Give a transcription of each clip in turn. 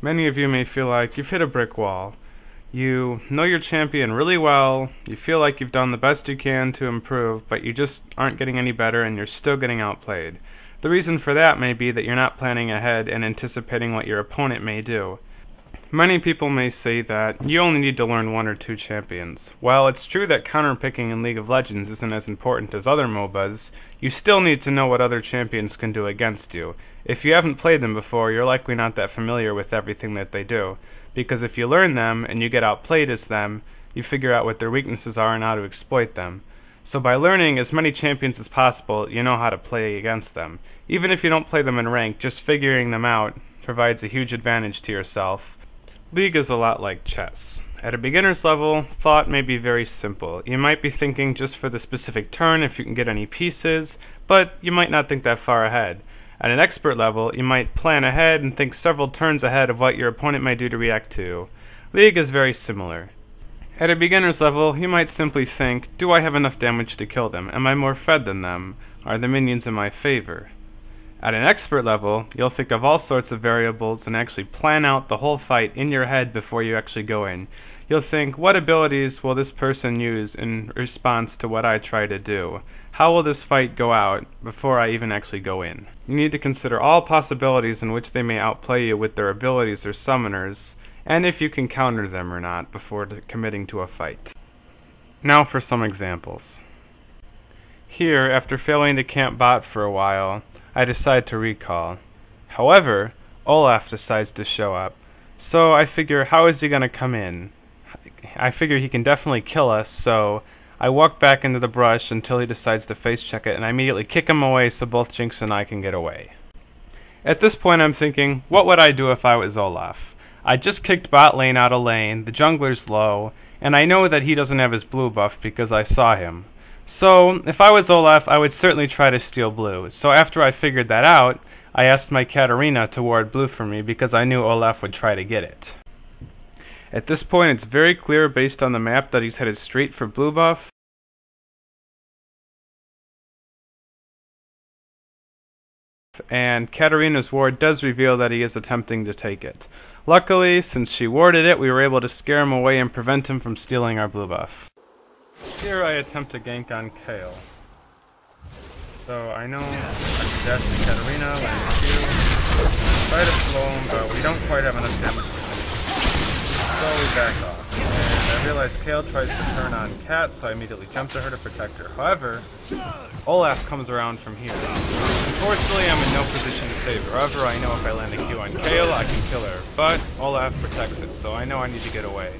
many of you may feel like you've hit a brick wall. You know your champion really well, you feel like you've done the best you can to improve, but you just aren't getting any better and you're still getting outplayed. The reason for that may be that you're not planning ahead and anticipating what your opponent may do. Many people may say that you only need to learn one or two champions. While it's true that counterpicking in League of Legends isn't as important as other MOBAs, you still need to know what other champions can do against you. If you haven't played them before, you're likely not that familiar with everything that they do. Because if you learn them and you get outplayed as them, you figure out what their weaknesses are and how to exploit them. So by learning as many champions as possible, you know how to play against them. Even if you don't play them in rank, just figuring them out provides a huge advantage to yourself. League is a lot like chess. At a beginner's level, thought may be very simple. You might be thinking just for the specific turn if you can get any pieces, but you might not think that far ahead. At an expert level, you might plan ahead and think several turns ahead of what your opponent might do to react to. League is very similar. At a beginner's level, you might simply think, do I have enough damage to kill them? Am I more fed than them? Are the minions in my favor? At an expert level, you'll think of all sorts of variables and actually plan out the whole fight in your head before you actually go in. You'll think, what abilities will this person use in response to what I try to do? How will this fight go out before I even actually go in? You need to consider all possibilities in which they may outplay you with their abilities or summoners, and if you can counter them or not before committing to a fight. Now for some examples. Here, after failing to camp bot for a while, I decide to recall. However, Olaf decides to show up, so I figure, how is he going to come in? I figure he can definitely kill us, so I walk back into the brush until he decides to face check it, and I immediately kick him away so both Jinx and I can get away. At this point I'm thinking, what would I do if I was Olaf? I just kicked bot lane out of lane, the jungler's low, and I know that he doesn't have his blue buff because I saw him. So, if I was Olaf, I would certainly try to steal blue. So after I figured that out, I asked my Katarina to ward blue for me because I knew Olaf would try to get it. At this point, it's very clear based on the map that he's headed straight for blue buff. And Katarina's ward does reveal that he is attempting to take it. Luckily, since she warded it, we were able to scare him away and prevent him from stealing our blue buff. Here I attempt to gank on Kayle. So I know I can dash to Katarina, land a Q, try to slow him, but we don't quite have enough damage to finish. So we back off. And I realize Kayle tries to turn on Cat, so I immediately jump to her to protect her. However, Olaf comes around from here. Unfortunately, I'm in no position to save her. However, I know if I land a Q on Kayle, I can kill her. But Olaf protects it, so I know I need to get away.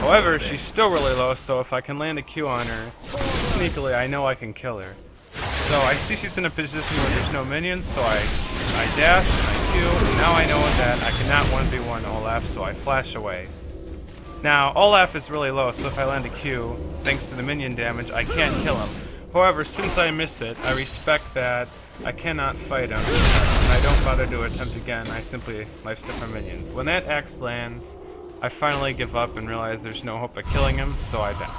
However, she's still really low, so if I can land a Q on her, sneakily, I know I can kill her. So I see she's in a position where there's no minions, so I dash, I Q, and now I know that I cannot 1v1 Olaf, so I flash away. Now, Olaf is really low, so if I land a Q, thanks to the minion damage, I can't kill him. However, since I miss it, I respect that I cannot fight him, and I don't bother to attempt again, I simply lifesteal my minions. When that axe lands, I finally give up and realize there's no hope of killing him, so I back.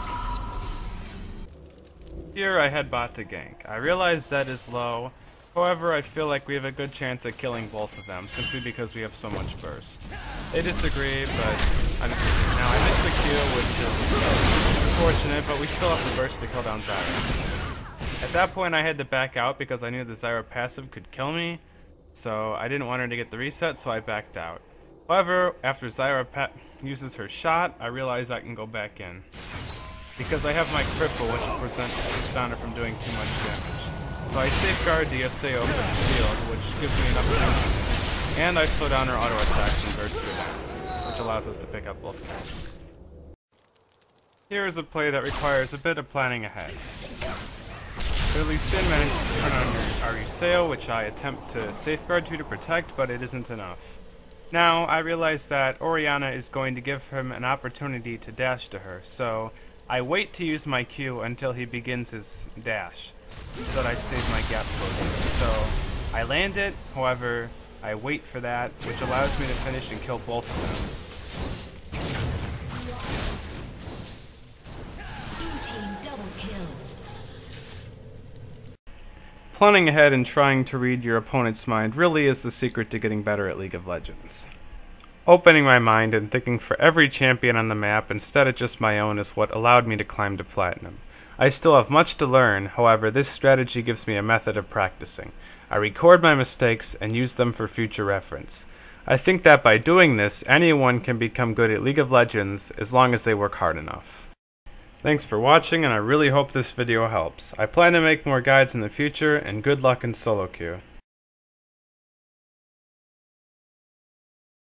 Here I head bot to gank. I realize Zed is low, however I feel like we have a good chance at killing both of them, simply because we have so much burst. They disagree, but I'm now I missed the Q, which is unfortunate, but we still have the burst to kill down Zyra. At that point I had to back out because I knew the Zyra passive could kill me, so I didn't want her to get the reset, so I backed out. However, after Zyra uses her shot, I realize I can go back in. Because I have my cripple, which prevents her from doing too much damage. So I safeguard the SAO for the shield, which gives me enough damage. And I slow down her auto attacks and burst through them, which allows us to pick up both kills. Here is a play that requires a bit of planning ahead. Lily Sin manages to turn on our Yuseo, which I attempt to safeguard to protect, but it isn't enough. Now, I realize that Orianna is going to give him an opportunity to dash to her, so I wait to use my Q until he begins his dash, so that I save my gap closing. So, I land it, however, I wait for that, which allows me to finish and kill both of them. planning ahead and trying to read your opponent's mind really is the secret to getting better at League of Legends. Opening my mind and thinking for every champion on the map instead of just my own is what allowed me to climb to Platinum. I still have much to learn, however, this strategy gives me a method of practicing. I record my mistakes and use them for future reference. I think that by doing this, anyone can become good at League of Legends as long as they work hard enough. Thanks for watching, and I really hope this video helps. I plan to make more guides in the future, and good luck in solo queue.